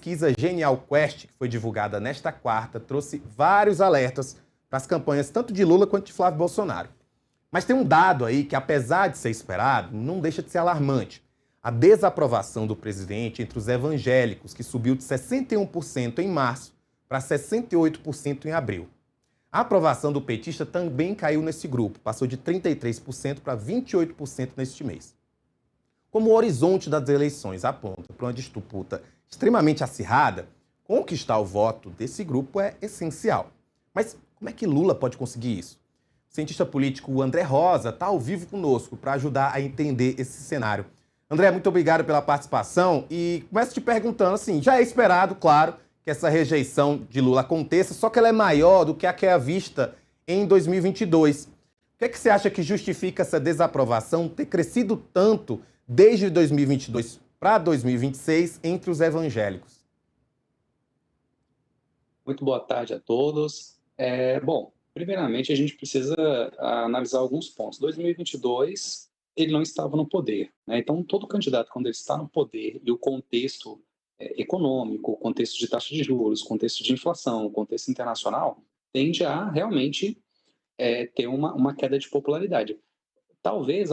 pesquisa Genial Quest, que foi divulgada nesta quarta, trouxe vários alertas para as campanhas tanto de Lula quanto de Flávio Bolsonaro. Mas tem um dado aí que, apesar de ser esperado, não deixa de ser alarmante. A desaprovação do presidente entre os evangélicos, que subiu de 61% em março para 68% em abril. A aprovação do petista também caiu nesse grupo, passou de 33% para 28% neste mês. Como o horizonte das eleições aponta para uma disputa extremamente acirrada, conquistar o voto desse grupo é essencial. Mas como é que Lula pode conseguir isso? O cientista político André Rosa está ao vivo conosco para ajudar a entender esse cenário. André, muito obrigado pela participação e começo te perguntando, assim, já é esperado, claro, que essa rejeição de Lula aconteça, só que ela é maior do que a que é vista em 2022. O que é que você acha que justifica essa desaprovação ter crescido tanto desde 2022 para 2026 entre os evangélicos? Muito boa tarde a todos. Bom, primeiramente a gente precisa analisar alguns pontos. 2022, ele não estava no poder, né? Então, todo candidato, quando ele está no poder e o contexto econômico, o contexto de taxa de juros, o contexto de inflação, o contexto internacional, tende a realmente ter uma queda de popularidade. Talvez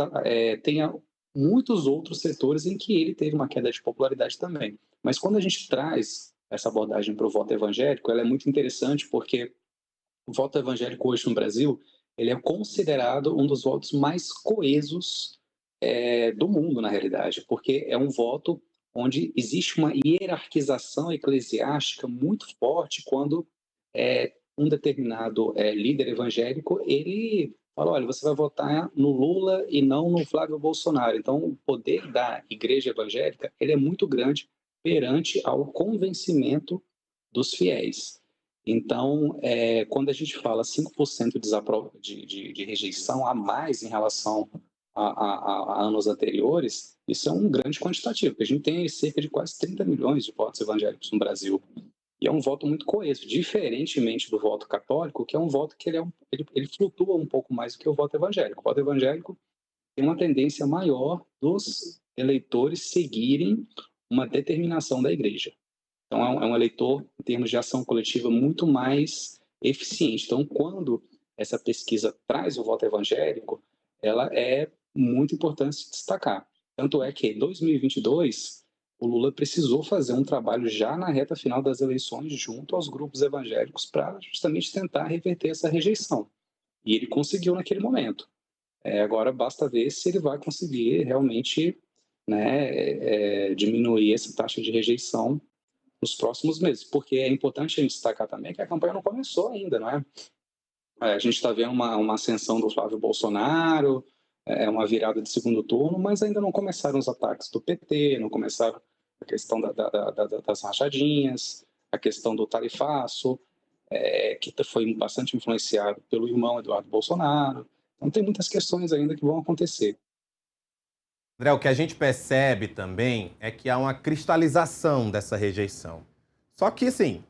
tenha muitos outros setores em que ele teve uma queda de popularidade também. Mas quando a gente traz essa abordagem para o voto evangélico, ela é muito interessante porque o voto evangélico hoje no Brasil, ele é considerado um dos votos mais coesos do mundo, na realidade, porque é um voto onde existe uma hierarquização eclesiástica muito forte quando um determinado líder evangélico, ele fala, olha, você vai votar no Lula e não no Flávio Bolsonaro. Então, o poder da igreja evangélica, ele é muito grande perante ao convencimento dos fiéis. Então, quando a gente fala 5% de rejeição a mais em relação a anos anteriores, isso é um grande quantitativo, porque a gente tem cerca de quase 30 milhões de votos evangélicos no Brasil. E é um voto muito coeso, diferentemente do voto católico, que é um voto que ele flutua um pouco mais do que o voto evangélico. O voto evangélico tem uma tendência maior dos eleitores seguirem uma determinação da igreja. Então, é um eleitor, em termos de ação coletiva, muito mais eficiente. Então, quando essa pesquisa traz o voto evangélico, ela é muito importante se destacar. Tanto é que, em 2022, o Lula precisou fazer um trabalho já na reta final das eleições junto aos grupos evangélicos para justamente tentar reverter essa rejeição. E ele conseguiu naquele momento. Agora basta ver se ele vai conseguir realmente, né, diminuir essa taxa de rejeição nos próximos meses, porque é importante a gente destacar também que a campanha não começou ainda, não é? A gente está vendo uma ascensão do Flávio Bolsonaro, uma virada de segundo turno, mas ainda não começaram os ataques do PT, não começaram a questão das rachadinhas, a questão do tarifaço, que foi bastante influenciado pelo irmão Eduardo Bolsonaro. Então tem muitas questões ainda que vão acontecer. André, o que a gente percebe também é que há uma cristalização dessa rejeição. Só que, assim,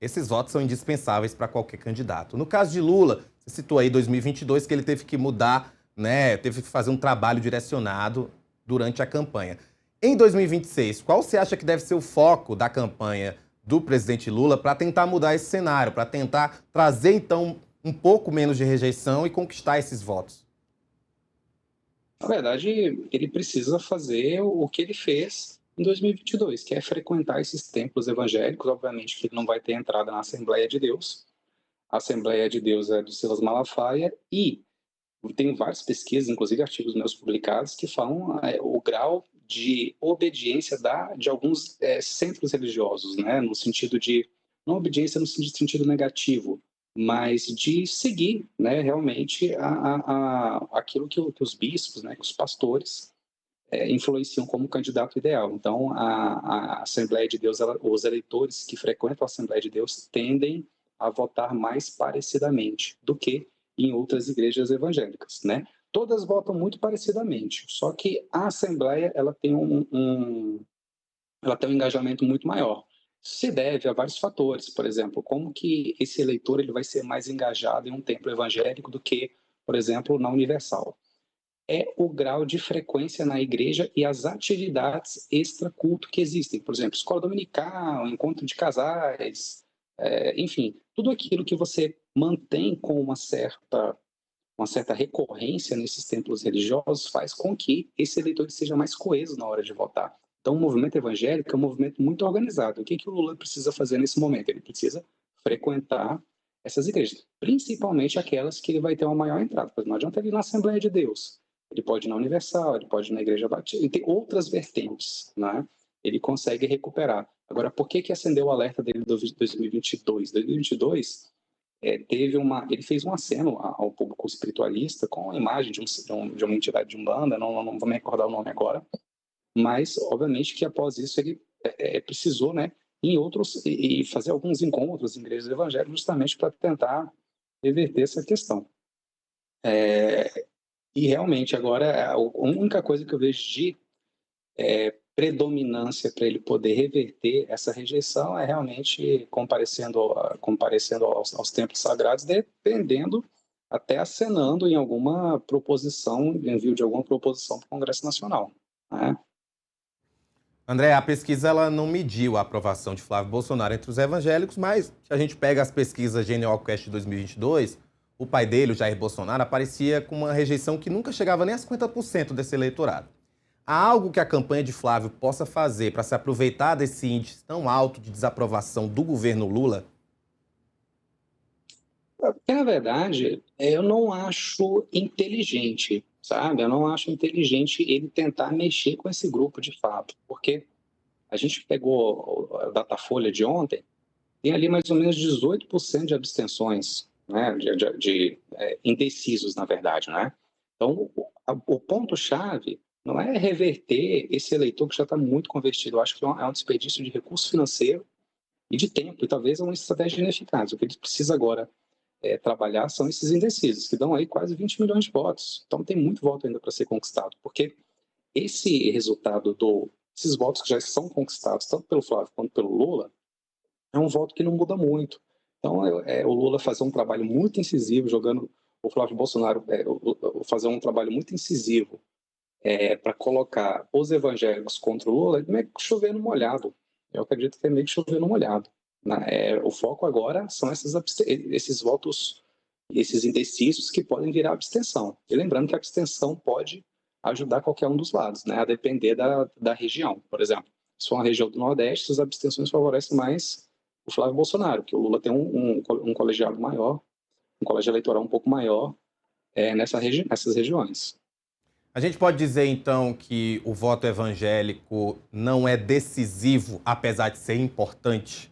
esses votos são indispensáveis para qualquer candidato. No caso de Lula, você citou aí 2022 que ele teve que mudar, né, teve que fazer um trabalho direcionado durante a campanha. Em 2026, qual você acha que deve ser o foco da campanha do presidente Lula para tentar mudar esse cenário, para tentar trazer, então, um pouco menos de rejeição e conquistar esses votos? Na verdade, ele precisa fazer o que ele fez em 2022, que é frequentar esses templos evangélicos. Obviamente que ele não vai ter entrada na Assembleia de Deus. A Assembleia de Deus é do Silas Malafaia e tem várias pesquisas, inclusive artigos meus publicados, que falam o grau de obediência de alguns centros religiosos, né? No sentido de, não obediência no sentido negativo, mas de seguir, né, realmente aquilo que os bispos, né, que os pastores influenciam como candidato ideal. Então, a Assembleia de Deus, os eleitores que frequentam a Assembleia de Deus tendem a votar mais parecidamente do que em outras igrejas evangélicas, né? Todas votam muito parecidamente, só que a Assembleia ela tem ela tem um engajamento muito maior. Isso se deve a vários fatores, por exemplo, como que esse eleitor ele vai ser mais engajado em um templo evangélico do que, por exemplo, na Universal. é o grau de frequência na igreja e as atividades extra-culto que existem. Por exemplo, escola dominical, encontro de casais, enfim, tudo aquilo que você mantém com uma certa recorrência nesses templos religiosos faz com que esse eleitor seja mais coeso na hora de votar. Então, o movimento evangélico é um movimento muito organizado. O que, que o Lula precisa fazer nesse momento? Ele precisa frequentar essas igrejas, principalmente aquelas que ele vai ter uma maior entrada. Porque não adianta ele ir na Assembleia de Deus, ele pode ir na Universal, ele pode ir na Igreja Batista, ele tem outras vertentes, né? Ele consegue recuperar. Agora, por que acendeu o alerta dele do 2022? 2022 ele fez um aceno ao público espiritualista com a imagem de uma entidade de Umbanda, não vou me recordar o nome agora, mas obviamente que após isso ele precisou, né, em outros e fazer alguns encontros em igrejas evangélicas justamente para tentar reverter essa questão. E realmente agora a única coisa que eu vejo de predominância para ele poder reverter essa rejeição é realmente comparecendo aos templos sagrados, dependendo, até acenando em alguma proposição, envio de alguma proposição para o Congresso Nacional, né? André, a pesquisa ela não mediu a aprovação de Flávio Bolsonaro entre os evangélicos, mas se a gente pega as pesquisas Genealquest de 2022, o pai dele, o Jair Bolsonaro, aparecia com uma rejeição que nunca chegava nem a 50% desse eleitorado. Há algo que a campanha de Flávio possa fazer para se aproveitar desse índice tão alto de desaprovação do governo Lula? Porque, na verdade, eu não acho inteligente, sabe? Eu não acho inteligente ele tentar mexer com esse grupo de fato, porque a gente pegou a Datafolha de ontem, tem ali mais ou menos 18% de abstenções, né? De indecisos, na verdade, né? Então, o ponto-chave não é reverter esse eleitor que já está muito convertido. Eu acho que é um desperdício de recurso financeiro e de tempo, e talvez é uma estratégia ineficaz. O que ele precisa agora trabalhar são esses indecisos, que dão aí quase 20 milhões de votos. Então tem muito voto ainda para ser conquistado, porque esse resultado esses votos que já são conquistados, tanto pelo Flávio quanto pelo Lula, é um voto que não muda muito. Então o Lula fazer um trabalho muito incisivo, jogando o Flávio Bolsonaro fazer um trabalho muito incisivo para colocar os evangélicos contra o Lula, é meio que chover no molhado. Eu acredito que é meio que chover no molhado. O foco agora são esses votos, esses indecisos que podem virar abstenção. E lembrando que a abstenção pode ajudar qualquer um dos lados, né? A depender da região. Por exemplo, se for uma região do Nordeste, as abstenções favorecem mais o Flávio Bolsonaro, que o Lula tem um colegiado maior, um colégio eleitoral um pouco maior nessas regiões. A gente pode dizer, então, que o voto evangélico não é decisivo, apesar de ser importante?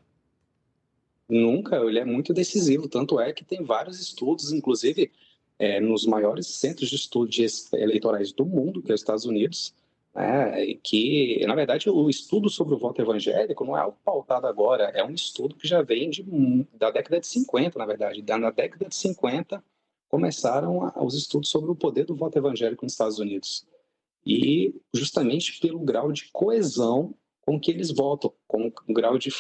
Nunca, ele é muito decisivo, tanto é que tem vários estudos, inclusive nos maiores centros de estudos eleitorais do mundo, que é os Estados Unidos, que, na verdade, o estudo sobre o voto evangélico não é algo pautado agora, é um estudo que já vem da década de 50, na verdade. Na década de 50, começaram os estudos sobre o poder do voto evangélico nos Estados Unidos. E justamente pelo grau de coesão com que eles votam, com um grau de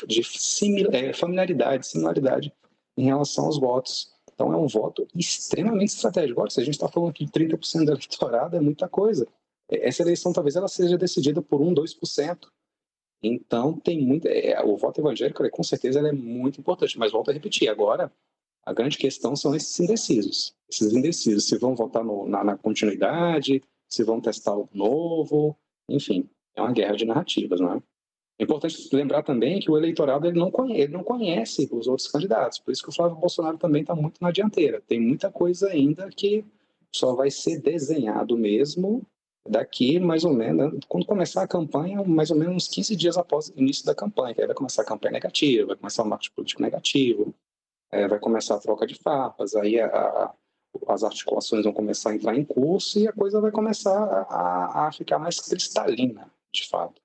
familiaridade, similaridade em relação aos votos. Então é um voto extremamente estratégico. Agora, se a gente está falando aqui de 30% do eleitorado, é muita coisa. Essa eleição talvez ela seja decidida por 1, 2%. Então tem muito. O voto evangélico, com certeza, ele é muito importante. Mas volto a repetir, agora a grande questão são esses indecisos. Esses indecisos, se vão votar na continuidade, se vão testar algo novo, enfim, é uma guerra de narrativas, não é? É importante lembrar também que o eleitorado ele não conhece os outros candidatos, por isso que o Flávio Bolsonaro também está muito na dianteira. Tem muita coisa ainda que só vai ser desenhado mesmo daqui mais ou menos, quando começar a campanha, mais ou menos uns 15 dias após o início da campanha, que aí vai começar a campanha negativa, vai começar o marketing político negativo, vai começar a troca de farpas, aí as articulações vão começar a entrar em curso e a coisa vai começar a ficar mais cristalina, de fato.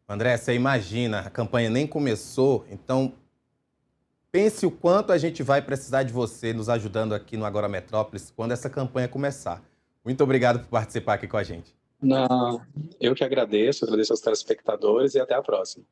André, você imagina, a campanha nem começou, então pense o quanto a gente vai precisar de você nos ajudando aqui no Agora Metrópolis quando essa campanha começar. Muito obrigado por participar aqui com a gente. Não, eu que agradeço aos telespectadores e até a próxima.